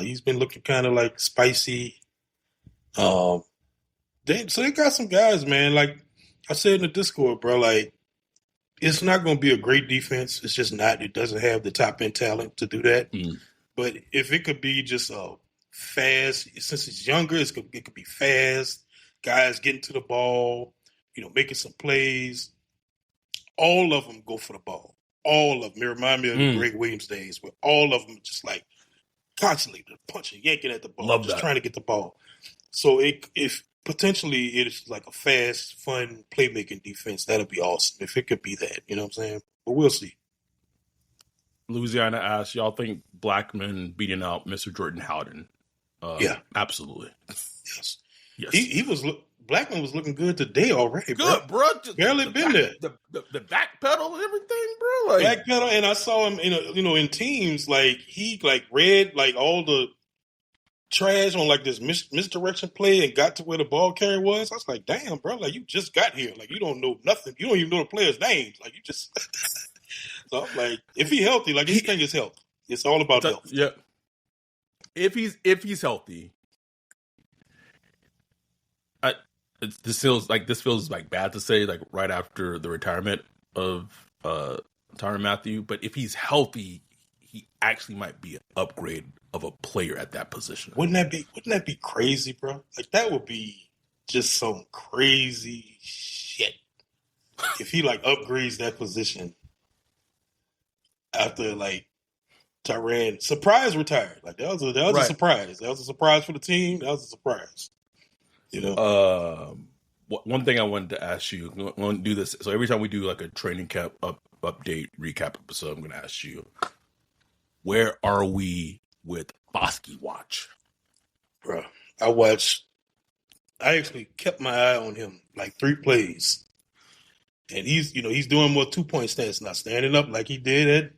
He's been looking kind of spicy. So they got some guys, man. Like I said in the Discord, bro, it's not going to be a great defense. It's just not. It doesn't have the top end talent to do that. Mm. But if it could be just fast, since it's younger, it could be fast. Guys getting to the ball, making some plays. All of them go for the ball. All of them. It remind me of the Greg Williams days, where all of them just constantly punching, yanking at the ball, trying to get the ball. So if potentially it's a fast, fun playmaking defense, that'll be awesome. If it could be that, you know what I'm saying? But we'll see. Louisiana asks, y'all think Blackman beating out Mr. Jordan Howden? Yeah. Absolutely. Yes. Blackman was looking good today already, good, bro. Barely been there. The back pedal and everything, bro. Back pedal, and I saw him in teams, he read all the trash on this misdirection play and got to where the ball carrier was. I was like, damn, bro, you just got here. You don't know nothing. You don't even know the players' names. You just so I'm if he's healthy, his thing is health. It's all about health. Yeah. If he's healthy, this feels bad to say right after the retirement of Tyrann Mathieu, but if he's healthy, he actually might be an upgrade of a player at that position. Wouldn't that be crazy, bro? That would be just some crazy shit if he upgrades that position after Tyrann surprise retired. That was a surprise. That was a surprise for the team. That was a surprise. One thing I wanted to ask you, I want to do this. So every time we do a training camp update recap episode, I'm going to ask you, where are we with Foskey watch? Bro, I actually kept my eye on him like 3 plays. And he's doing more 2-point stance, not standing up like he did at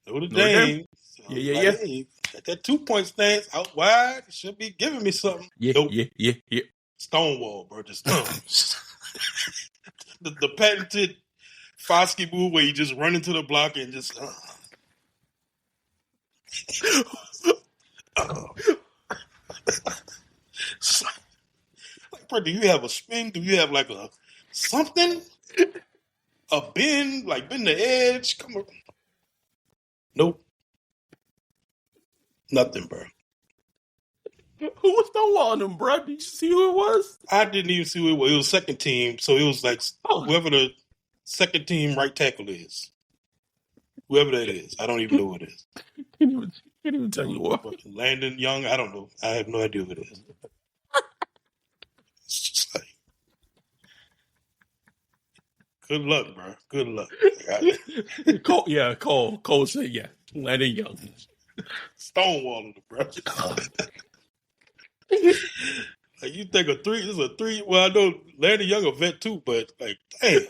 Notre Dame. So Yeah. Hey, at that 2-point stance out wide, should be giving me something. Yeah. Stonewall, bro. Just the patented Foskey move where you just run into the block and just. Like, bro, do you have a spin? Do you have like a something? A bend? Like bend the edge? Come on. Nope. Nothing, bro. Who was stonewalling him, bro? Did you see who it was? I didn't even see who it was. It was second team, so it was like whoever the second team right tackle is. Whoever that is. I don't even know who it is. Can't even tell you what. Landon Young, I don't know. I have no idea who it is. It's just like, good luck, bro. Good luck. Cole said, yeah. Landon Young. Stonewalling, bro. Like, you think this is a 3? Well, I know Landon Young a vet too, but like, damn.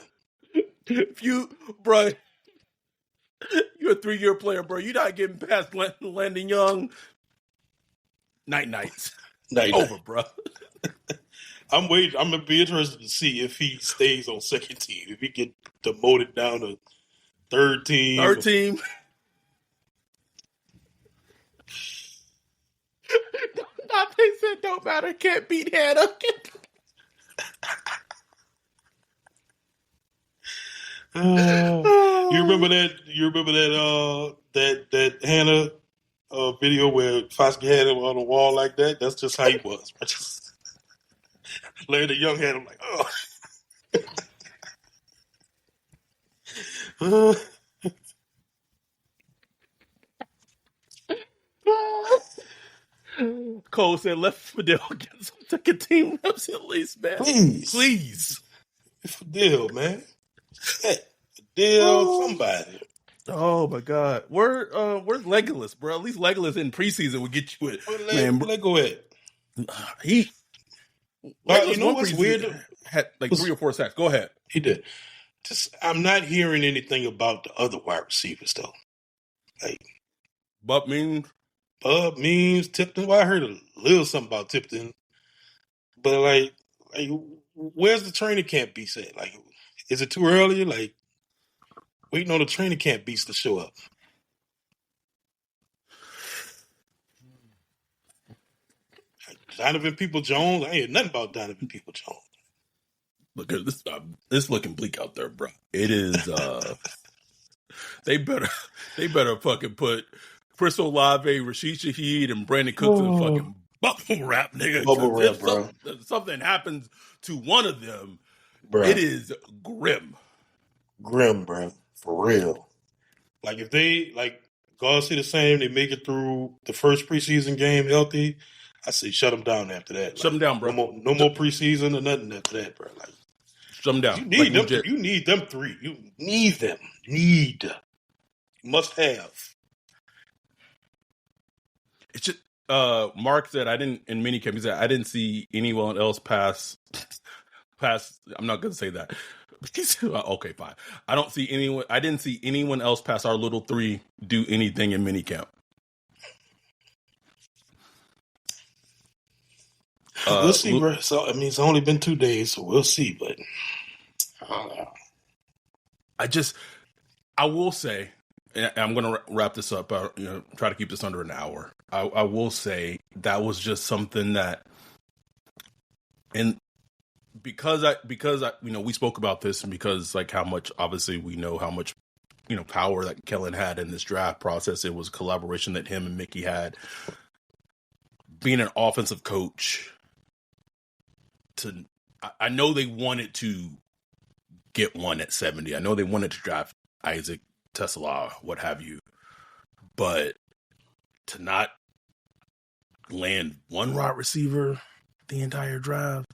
If you're a 3-year player, bro. You're not getting past Landon Young. Nights. Over, bro. I'm waiting. I'm gonna be interested to see if he stays on second team. If he get demoted down to third team. They said no matter, can't beat Hannah. You remember that? That Hannah video where Foskey had him on the wall like that? That's just how he was. Just Landon Young had him like, oh. Cole said, let Fidel get some second team reps at least, man. Please. Fidel, man. Fidel, somebody. Oh my God. Where's Legolas, bro? At least Legolas in preseason would get you with. Where Lego at? You know what's weird? Had like 3 or 4 sacks. Go ahead. He did. I'm not hearing anything about the other wide receivers though. Like Bub Means, Tipton. Well, I heard a little something about Tipton, but like where's the training camp beast at? Like, is it too early? Like, waiting on the training camp beast to show up. Like, Donovan People-Jones. I ain't heard nothing about Donovan People-Jones. Look at this. It's looking bleak out there, bro. It is. They better fucking put Chris Olave, Rashid Shaheed, and Brandon Cooks in a fucking bubble wrap, nigga. Bubble wrap, bro. Something happens to one of them, bro. It is grim. Grim, bro. For real. Like, if they, God see the same, they make it through the first preseason game healthy, I say shut them down after that. Shut them down, bro. No more preseason or nothing after that, bro. Like, shut them down. You need them. You need them 3. You need them. Must have. It's just Mark said I didn't in minicamp. He said I didn't see anyone else pass. I'm not gonna say that. Okay, fine. I didn't see anyone else pass our little 3 do anything in minicamp. We'll see, bro. So it's only been 2 days, so we'll see. But I don't know. I will say, and I'm going to wrap this up. Try to keep this under an hour. I will say that was just something that, and because I we spoke about this, and because how much obviously we know how much power that Kellen had in this draft process. It was a collaboration that him and Mickey had. Being an offensive coach, I know they wanted to get one at 70. I know they wanted to draft Isaac Tesla, what have you, but to not land one wide receiver the entire draft.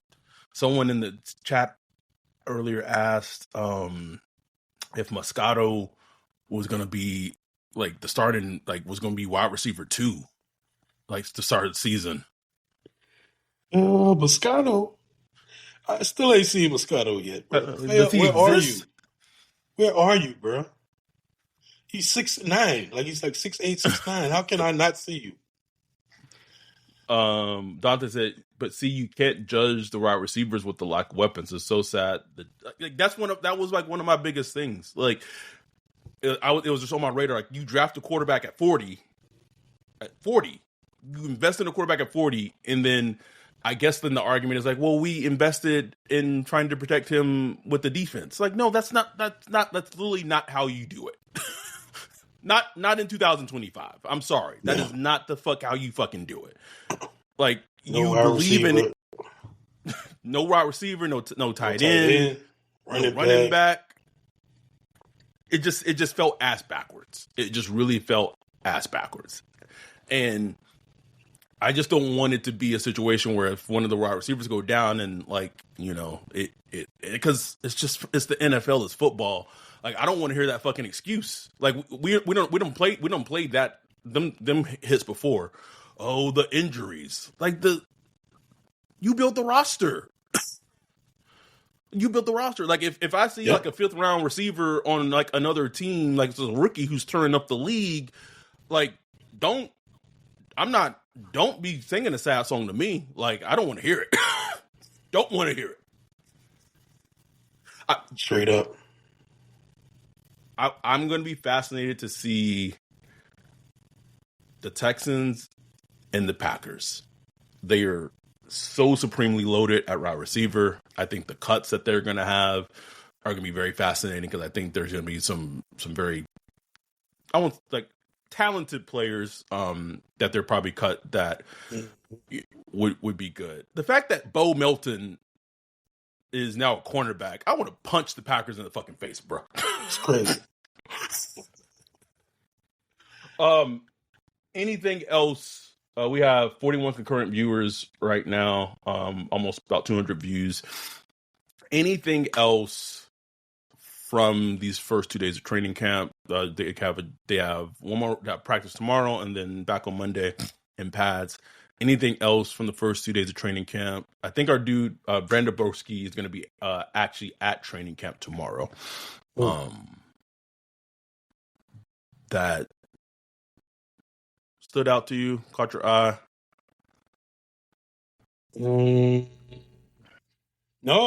Someone in the chat earlier asked if Moscato was going to be the starting, was going to be wide receiver 2, to start the season. Moscato. I still ain't seen Moscato yet, bro. Does he Where are you? exist? Where are you, bro? He's 6'9", like he's like 6'8", 6'9". How can I not see you? Dante said, but see, you can't judge the wide receivers with the lack of weapons. It's so sad. That was like one of my biggest things. Like, it was just on my radar. Like, you draft a quarterback at 40. You invest in a quarterback at 40, and then I guess then the argument is like, well, we invested in trying to protect him with the defense. Like, no, that's literally not how you do it. Not in 2025. I'm sorry. That is not the fuck how you fucking do it. Like, you believe in it. No wide receiver, no tight end, running back. It just felt ass backwards. It just really felt ass backwards. And I just don't want it to be a situation where if one of the wide receivers go down and, like, you know, because it's the NFL, it's football. Like, I don't want to hear that fucking excuse. Like, we don't play that them hits before. Oh, the injuries. Like, you built the roster. You built the roster. Like, if I see like a 5th round receiver on like another team, like it's a rookie who's turning up the league, like, don't be singing a sad song to me. Like, I don't want to hear it. Don't want to hear it. Straight up. I'm going to be fascinated to see the Texans and the Packers. They are so supremely loaded at wide receiver. I think the cuts that they're going to have are going to be very fascinating because I think there's going to be some very, talented players that they're probably cut that would be good. The fact that Bo Melton is now a cornerback, I want to punch the Packers in the fucking face, bro. It's crazy. Anything else? We have 41 concurrent viewers right now, almost about 200 views. Anything else from these first 2 days of training camp? They have one more practice tomorrow and then back on Monday in pads. Anything else from the first 2 days of training camp? I think our dude, Brandon Foskey, is going to be actually at training camp tomorrow. That stood out to you, caught your eye? No,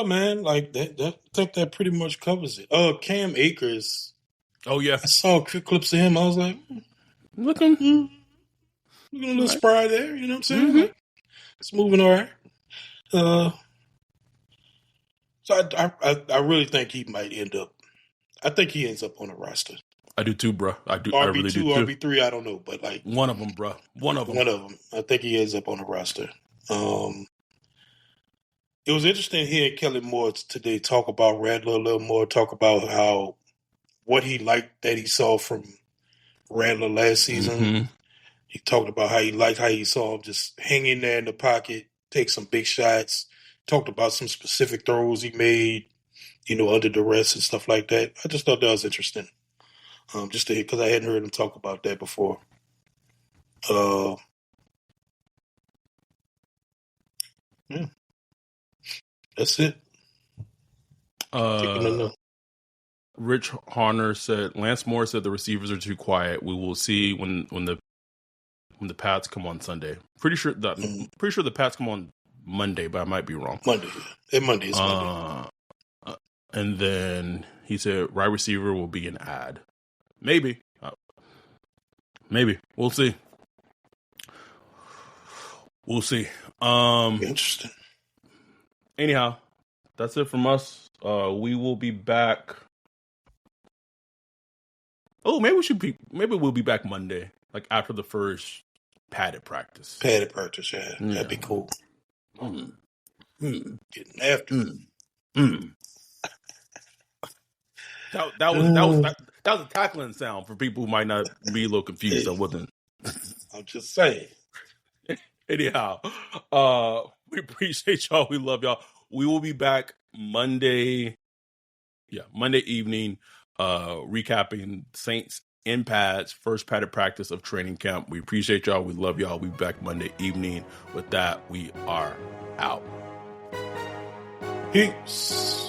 man. Like that. I think that pretty much covers it. Cam Akers. Oh yeah, I saw clips of him. I was like, looking a little spry there. You know what I'm saying? Mm-hmm. Like, it's moving all right. So I really think he might end up. I think he ends up on the roster. I do too, bro. I do. RB2, I really do too. RB3, I don't know, but like one of them, bro. One of them. I think he ends up on the roster. It was interesting hearing Kellen Moore today talk about Rattler a little more. Talk about what he liked that he saw from Rattler last season. Mm-hmm. He talked about how he liked how he saw him just hang in there in the pocket, take some big shots. Talked about some specific throws he made, under duress and stuff like that. I just thought that was interesting. Just because I hadn't heard him talk about that before. Yeah. That's it. Rich Harner said, Lance Moore said the receivers are too quiet. We will see when the Pats come on Sunday. Pretty sure the Pats come on Monday, but I might be wrong. Monday. Monday is Monday. And then he said wide receiver will be an ad. Maybe. We'll see. Interesting. Anyhow, that's it from us. We will be back. Oh, maybe we'll be back Monday, like after the first padded practice. Yeah. That'd be cool. Getting after. That was a tackling sound for people who might not be a little confused. I wasn't. I'm just saying. Anyhow, we appreciate y'all. We love y'all. We will be back Monday evening, recapping Saints in pads, first padded practice of training camp. We appreciate y'all. We love y'all. We'll be back Monday evening. With that, we are out. Peace.